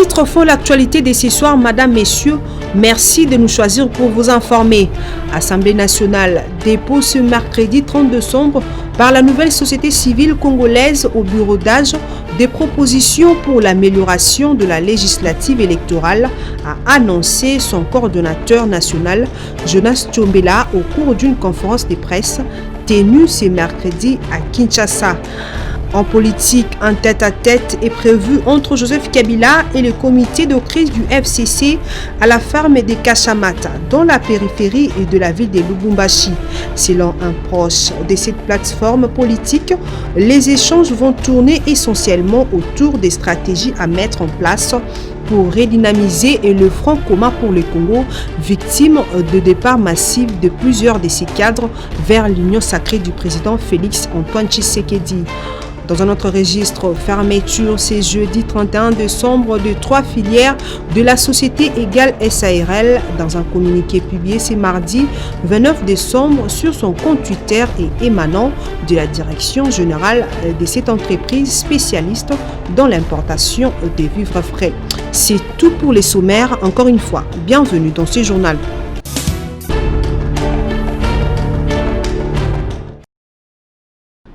titres font l'actualité de ce soir, Madame, Messieurs. Merci de nous choisir pour vous informer. Assemblée nationale dépose ce mercredi 30 décembre par la nouvelle société civile congolaise au bureau d'âge des propositions pour l'amélioration de la législative électorale, a annoncé son coordonnateur national Jonas Tchombela au cours d'une conférence de presse tenue ce mercredi à Kinshasa. En politique, un tête-à-tête est prévu entre Joseph Kabila et le comité de crise du FCC à la ferme de Kachamata, dans la périphérie de la ville de Lubumbashi. Selon un proche de cette plateforme politique, les échanges vont tourner essentiellement autour des stratégies à mettre en place pour redynamiser le Front commun pour le Congo, victime de départ massif de plusieurs de ses cadres vers l'union sacrée du président Félix Antoine Tshisekedi. Dans un autre registre, fermeture ce jeudi 31 décembre de 3 filières de la société Égale SARL dans un communiqué publié ce mardi 29 décembre sur son compte Twitter et émanant de la direction générale de cette entreprise spécialiste dans l'importation des vivres frais. C'est tout pour les sommaires. Encore une fois, bienvenue dans ce journal.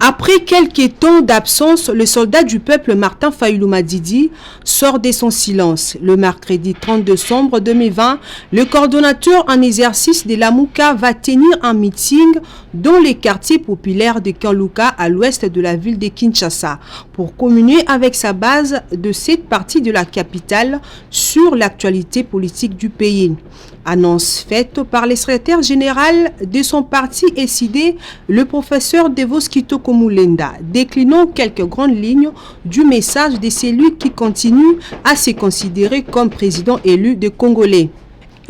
Après quelques temps d'absence, le soldat du peuple Martin Fayulu Madidi sort de son silence. Le mercredi 30 décembre 2020, le coordonnateur en exercice de l'Amouka va tenir un meeting dans les quartiers populaires de Kanluka à l'ouest de la ville de Kinshasa pour communier avec sa base de cette partie de la capitale sur l'actualité politique du pays. Annonce faite par le secrétaire général de son parti SID, le professeur Devos Kitoko Mulenda, déclinant quelques grandes lignes du message de celui qui continue à se considérer comme président élu des Congolais.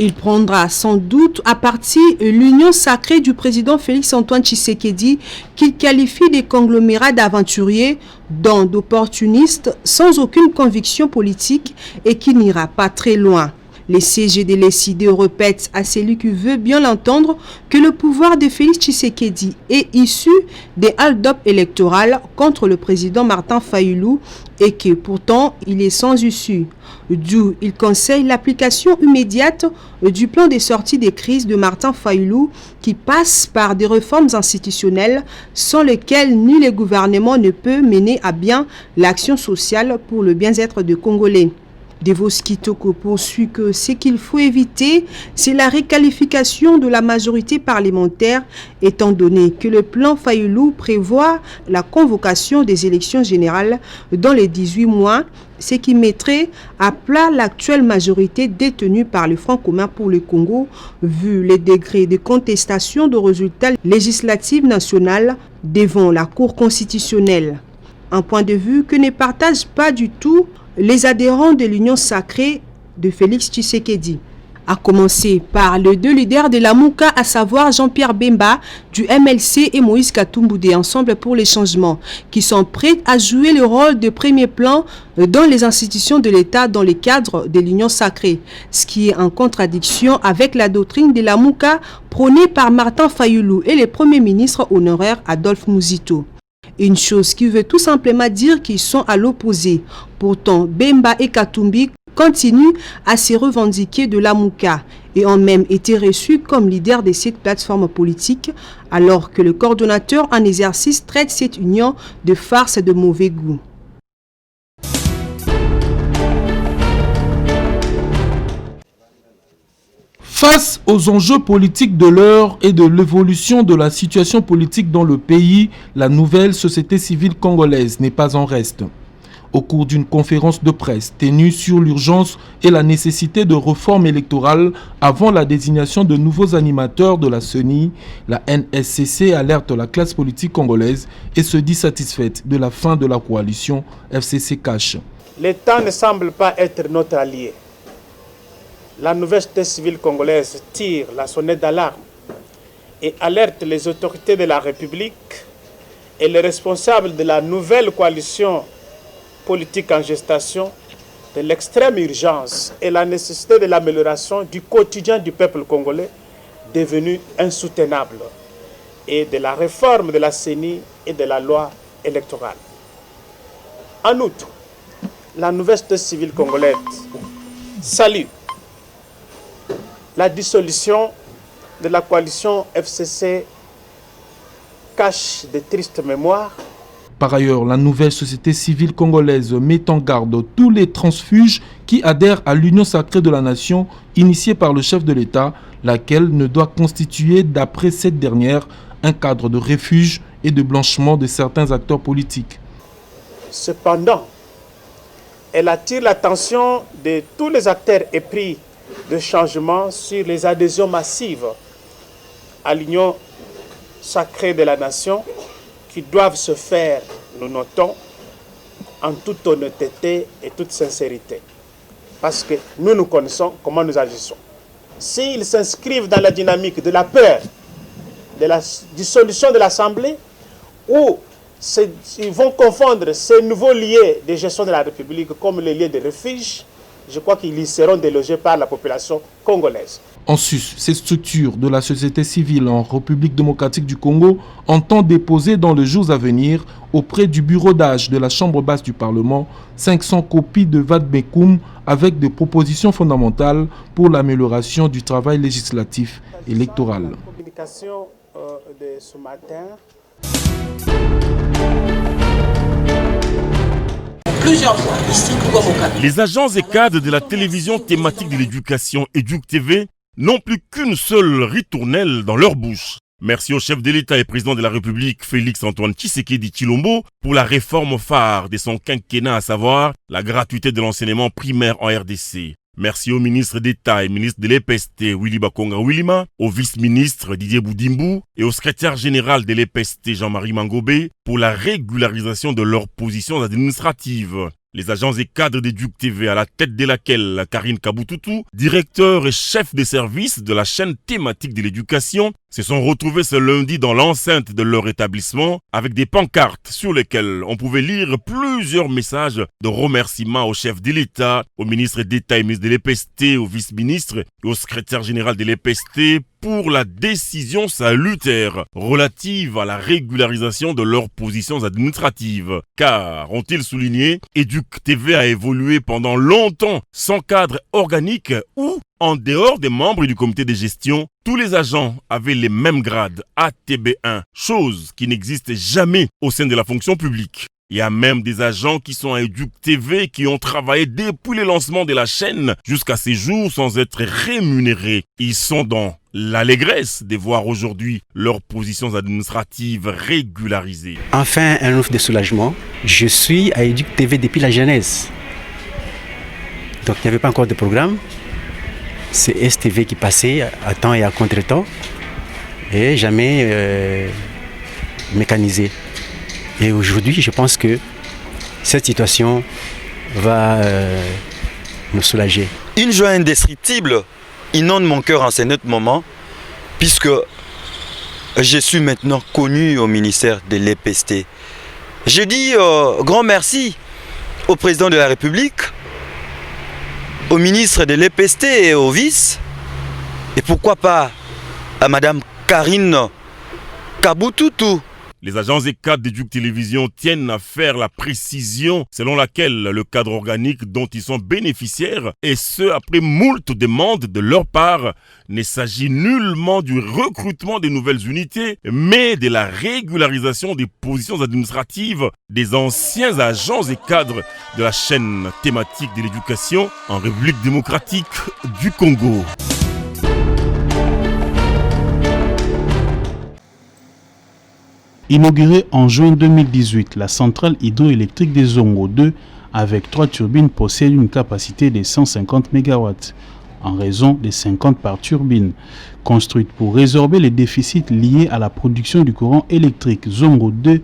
Il prendra sans doute à partie l'union sacrée du président Félix Antoine Tshisekedi qu'il qualifie de conglomérat d'aventuriers, dont d'opportunistes sans aucune conviction politique et qui n'ira pas très loin. Les CG de l'SID répètent à celui qui veut bien l'entendre que le pouvoir de Félix Tshisekedi est issu des hold-up électorales contre le président Martin Fayulu et que pourtant il est sans issue. D'où il conseille l'application immédiate du plan de sortie des crises de Martin Fayulu qui passe par des réformes institutionnelles sans lesquelles ni le gouvernement ne peut mener à bien l'action sociale pour le bien-être des Congolais. Devos Kitoko poursuit que ce qu'il faut éviter, c'est la requalification de la majorité parlementaire, étant donné que le plan Fayulu prévoit la convocation des élections générales dans les 18 mois, ce qui mettrait à plat l'actuelle majorité détenue par le Front commun pour le Congo, vu les degrés de contestation de résultats législatifs nationaux devant la Cour constitutionnelle. Un point de vue que ne partagent pas du tout les adhérents de l'Union sacrée de Félix Tshisekedi, à commencer par les deux leaders de la Mouka, à savoir Jean-Pierre Bemba du MLC et Moïse Katumbi des Ensemble pour les changements, qui sont prêts à jouer le rôle de premier plan dans les institutions de l'État dans le cadre de l'Union sacrée, ce qui est en contradiction avec la doctrine de la Mouka prônée par Martin Fayulu et le Premier ministre honoraire Adolphe Muzito. Une chose qui veut tout simplement dire qu'ils sont à l'opposé. Pourtant, Bemba et Katumbi continuent à se revendiquer de la Mouka et ont même été reçus comme leaders de cette plateforme politique, alors que le coordonnateur en exercice traite cette union de farce et de mauvais goût. Face aux enjeux politiques de l'heure et de l'évolution de la situation politique dans le pays, la nouvelle société civile congolaise n'est pas en reste. Au cours d'une conférence de presse tenue sur l'urgence et la nécessité de réformes électorales avant la désignation de nouveaux animateurs de la CENI, la NSCC alerte la classe politique congolaise et se dit satisfaite de la fin de la coalition FCC-Cash. L'État ne semble pas être notre allié. La nouvelle société civile congolaise tire la sonnette d'alarme et alerte les autorités de la République et les responsables de la nouvelle coalition politique en gestation de l'extrême urgence et la nécessité de l'amélioration du quotidien du peuple congolais devenu insoutenable et de la réforme de la CENI et de la loi électorale. En outre, la nouvelle société civile congolaise salue la dissolution de la coalition FCC cache de tristes mémoires. Par ailleurs, la nouvelle société civile congolaise met en garde tous les transfuges qui adhèrent à l'Union sacrée de la nation initiée par le chef de l'État, laquelle ne doit constituer, d'après cette dernière, un cadre de refuge et de blanchiment de certains acteurs politiques. Cependant, elle attire l'attention de tous les acteurs épris de changement sur les adhésions massives à l'Union sacrée de la nation qui doivent se faire, nous notons, en toute honnêteté et toute sincérité. Parce que nous connaissons comment nous agissons. S'ils s'inscrivent dans la dynamique de la peur, de la dissolution de l'Assemblée, ou ils vont confondre ces nouveaux lieux de gestion de la République comme les lieux de refuge, je crois qu'ils y seront délogés par la population congolaise. En sus, ces structures de la société civile en République démocratique du Congo entendent déposer dans les jours à venir auprès du bureau d'âge de la Chambre basse du Parlement 500 copies de Vadmekoum avec des propositions fondamentales pour l'amélioration du travail législatif électoral. La communication de ce matin. Les agents et cadres de la télévision thématique de l'éducation Éduc TV n'ont plus qu'une seule ritournelle dans leur bouche. Merci au chef de l'État et président de la République, Félix-Antoine Tshisekedi Tshilombo, pour la réforme phare de son quinquennat, à savoir la gratuité de l'enseignement primaire en RDC. Merci au ministre d'État et ministre de l'EPST, Willy Bakonga Willima, au vice-ministre Didier Boudimbu et au secrétaire général de l'EPST, Jean-Marie Mangobé, pour la régularisation de leurs positions administratives. Les agents et cadres d'Éduc TV, à la tête de laquelle Karine Kaboututu, directeur et chef de service de la chaîne thématique de l'éducation, se sont retrouvés ce lundi dans l'enceinte de leur établissement avec des pancartes sur lesquelles on pouvait lire plusieurs messages de remerciements au chef de l'État, au ministre d'État et ministre de l'EPST, au vice-ministre et au secrétaire général de l'EPST pour la décision salutaire relative à la régularisation de leurs positions administratives. Car, ont-ils souligné, Éduc TV a évolué pendant longtemps sans cadre organique ou, en dehors des membres du comité de gestion, tous les agents avaient les mêmes grades ATB1, chose qui n'existe jamais au sein de la fonction publique. Il y a même des agents qui sont à Éduc TV qui ont travaillé depuis le lancement de la chaîne jusqu'à ces jours sans être rémunérés. Ils sont dans l'allégresse de voir aujourd'hui leurs positions administratives régularisées. Enfin, un ouf de soulagement. Je suis à Éduc TV depuis la genèse. Donc il n'y avait pas encore de programme. C'est STV qui passait à temps et à contre-temps et jamais mécanisé. Et aujourd'hui, je pense que cette situation va nous soulager. Une joie indescriptible inonde mon cœur en ce moment, puisque je suis maintenant connu au ministère de l'EPST. Je dis grand merci au président de la République, au ministre de l'EPST et au vice, et pourquoi pas à Madame Karine Kaboututu. Les agents et cadres d'Éduc Télévision tiennent à faire la précision selon laquelle le cadre organique dont ils sont bénéficiaires, et ce après moult demandes de leur part, ne s'agit nullement du recrutement de nouvelles unités, mais de la régularisation des positions administratives des anciens agents et cadres de la chaîne thématique de l'éducation en République démocratique du Congo. Inaugurée en juin 2018, la centrale hydroélectrique des Zongo 2 avec 3 turbines possède une capacité de 150 MW en raison des 50 par turbine. Construite pour résorber les déficits liés à la production du courant électrique, Zongo 2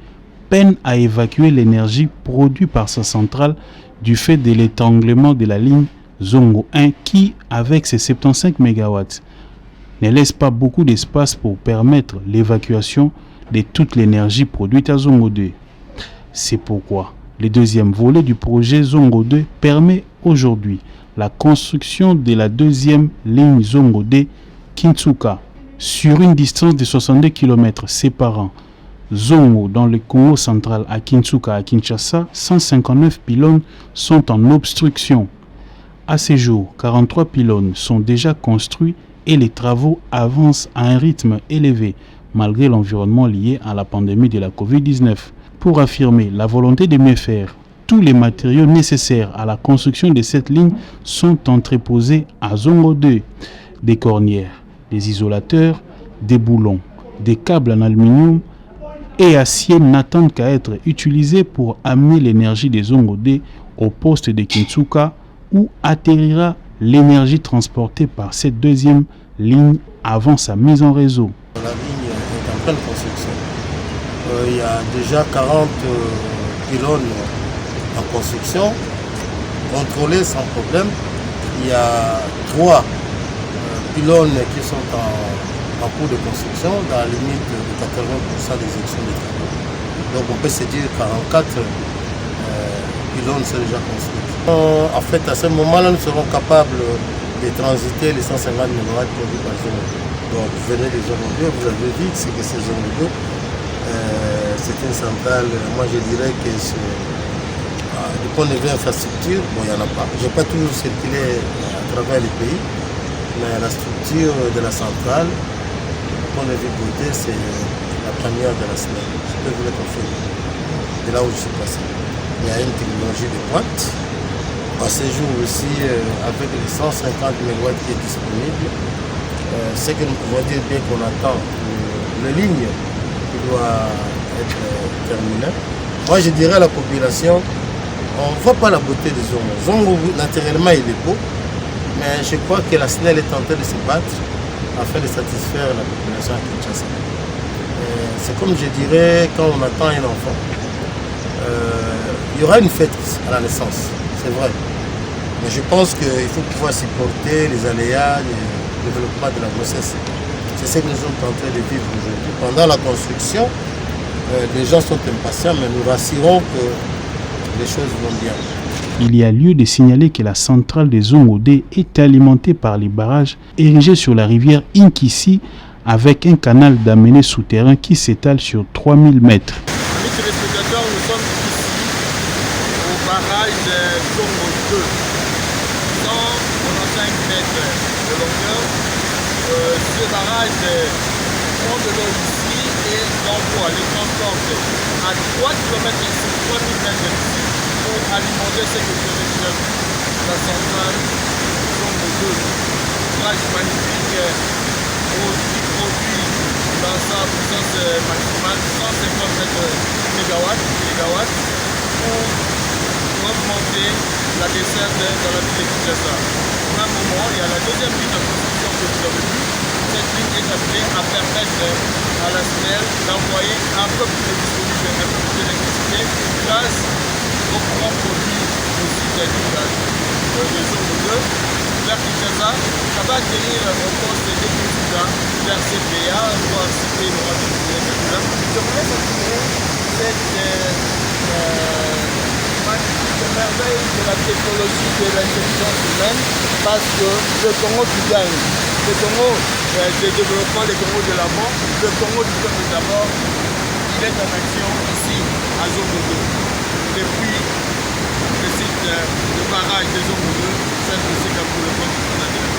peine à évacuer l'énergie produite par sa centrale du fait de l'étranglement de la ligne Zongo 1 qui, avec ses 75 MW, ne laisse pas beaucoup d'espace pour permettre l'évacuation de toute l'énergie produite à Zongo 2. C'est pourquoi le deuxième volet du projet Zongo 2 permet aujourd'hui la construction de la deuxième ligne Zongo 2 Kintsuka sur une distance de 62 km séparant Zongo, dans le Congo central, à Kinshasa, à Kinshasa, 159 pylônes sont en obstruction. À ce jour, 43 pylônes sont déjà construits et les travaux avancent à un rythme élevé, malgré l'environnement lié à la pandémie de la Covid-19. Pour affirmer la volonté de mieux faire, tous les matériaux nécessaires à la construction de cette ligne sont entreposés à Zongo 2. Des cornières, des isolateurs, des boulons, des câbles en aluminium et acier n'attendent qu'à être utilisés pour amener l'énergie des Zongo 2 au poste de Kinshasa où atterrira l'énergie transportée par cette deuxième ligne avant sa mise en réseau. La ligne est en pleine construction. Il y a déjà 40 pylônes en construction, contrôlés sans problème. Il y a 3 pylônes qui sont en cours de construction, dans la limite de 80% d'exécution des travaux. Donc on peut se dire 44 pylônes sont déjà construits. En fait, à ce moment-là, nous serons capables de transiter les 150 MW produits par Zongo 2. Donc vous venez des Zongo 2, vous avez dit que c'est Zongo 2. C'est une centrale, moi je dirais que du point de vue infrastructure, bon, il n'y en a pas. Je n'ai pas toujours circulé à travers les pays, mais la structure de la centrale, du point de vue beauté, c'est la première de la SNEL. Je peux vous le confirmer. De là où je suis passé. Il y a une technologie de pointe. À ce jour aussi, avec les 150 MW qui est disponible, ce que nous pouvons dire bien qu'on attend la ligne qui doit être terminée. Moi, je dirais à la population, on ne voit pas la beauté de Zongo. Zongo, naturellement, il est beau, mais je crois que la SNEL est en train de se battre afin de satisfaire la population à Kinshasa. C'est comme je dirais quand on attend un enfant. Il y aura une fête à la naissance, c'est vrai. Mais je pense qu'il faut pouvoir supporter les aléas, le développement de la grossesse. C'est ce que nous sommes en train de vivre aujourd'hui. Pendant la construction, les gens sont impatients, mais nous rassurons que les choses vont bien. Il y a lieu de signaler que la centrale des Zongo 2 est alimentée par les barrages érigés sur la rivière Inkisi avec un canal d'amener souterrain qui s'étale sur 3000 mètres. Mes téléspectateurs, nous sommes ici au barrage de Zongo 2, 195 mètres de longueur. Ce barrage prend de l'eau ici et l'envoie, les transporte à 3 km ici, 3000 mètres ici, pour alimenter ce que je mentionne, la centrale Zongo 2. Barrage magnifique qui produit dans sa puissance maximale 150 mégawatts pour augmenter la desserte dans la ville de Kinshasa. Pour un moment, il y a la deuxième ligne de construction que vous avez vue. Cette ligne est appelée à permettre à la SNEL d'envoyer un peu plus de disponible, un peu plus d'électricité grâce aux grands produits aussi de Zongo 2 vers Kinshasa. Ça va acquérir au poste des présidents vers CPA, voir si il y aura des problèmes. Je voulais s'attirer cette magnifique merveille de la technologie de l'intelligence humaine parce que le Congo qui gagne, le Congo de développement, le Congo de l'avant, le Congo du peuple d'abord, il est en action ici à Zongo 2. Depuis le site de barrage de Zongo 2, c'est le site pour le compte qu'on a déjà.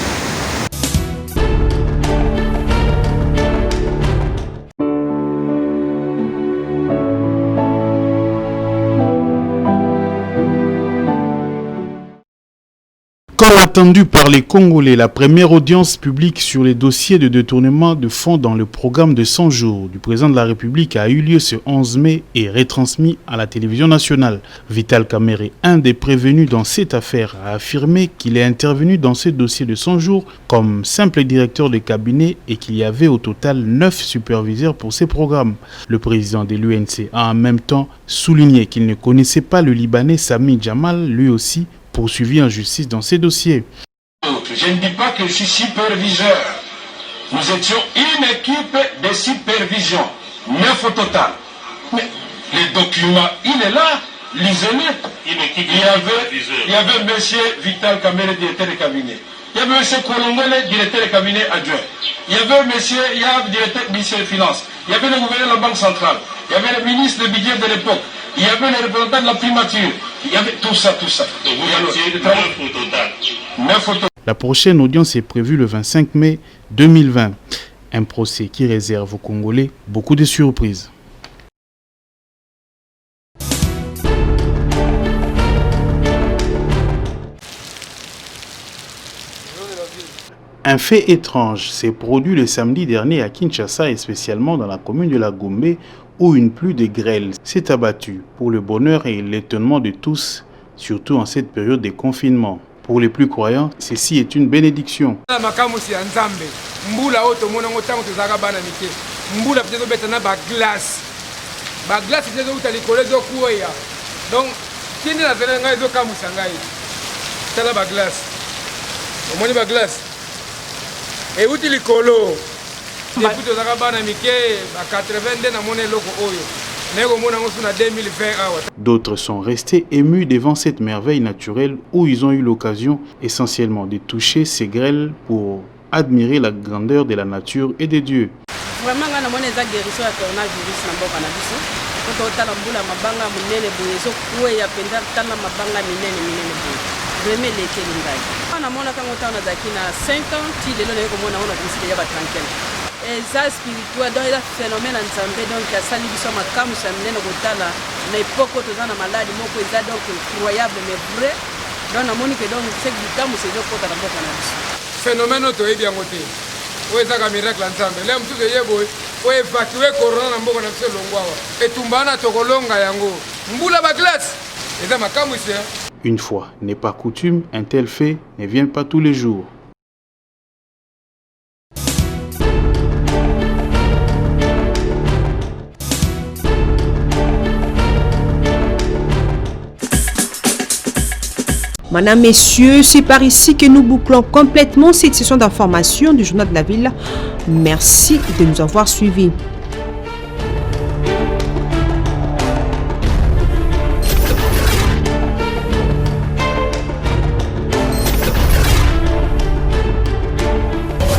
Comme attendu par les Congolais, la première audience publique sur les dossiers de détournement de fonds dans le programme de 100 jours du président de la République a eu lieu ce 11 mai et retransmis à la télévision nationale. Vital Kamerhe, un des prévenus dans cette affaire, a affirmé qu'il est intervenu dans ce dossier de 100 jours comme simple directeur de cabinet et qu'il y avait au total 9 superviseurs pour ces programmes. Le président de l'UNC a en même temps souligné qu'il ne connaissait pas le Libanais Sami Jamal, lui aussi poursuivi en justice dans ces dossiers. Je ne dis pas que je suis superviseur. Nous étions une équipe de supervision, 9 au total. Mais les documents, il est là, lisez-les. Il y avait M. Vital Kamerhe, directeur de cabinet. Il y avait M. Kolongole, directeur de cabinet adjoint. Il y avait M. Yav, directeur du ministère des Finances. Il y avait le gouverneur de la Banque centrale. il y avait le ministre du budget de l'époque, il y avait les représentants de la primature, il y avait tout ça. Et vous avez 9 au total. 9 au total. La prochaine audience est prévue le 25 mai 2020. Un procès qui réserve aux Congolais beaucoup de surprises. Un fait étrange s'est produit le samedi dernier à Kinshasa et spécialement dans la commune de la Gombe où une pluie de grêle s'est abattue pour le bonheur et l'étonnement de tous, surtout en cette période de confinement. Pour les plus croyants, ceci est une bénédiction. D'autres sont restés émus devant cette merveille naturelle où ils ont eu l'occasion essentiellement de toucher ces grêles pour admirer la grandeur de la nature et de Dieu. Vraiment, eza spirituel donc eza phénomène nzambe donc asali biso makamusa minene kotala na epoko toza na maladi moko eza donc incroyable mais vrai donc namoni ke donc c'est bikamusa ezokota na mboka na biso phénomène oyo toyebi yango te oyo ezaka miracle ya nzambe le mosusu eyeboye oyo évacue corona na mboka na biso elongo awa etumba wana tokolonga yango mbula baglase eza makamusi. Une fois n'est pas coutume, un tel fait ne vient pas tous les jours. Madame, Messieurs, c'est par ici que nous bouclons complètement cette session d'information du Journal de la Ville. Merci de nous avoir suivis.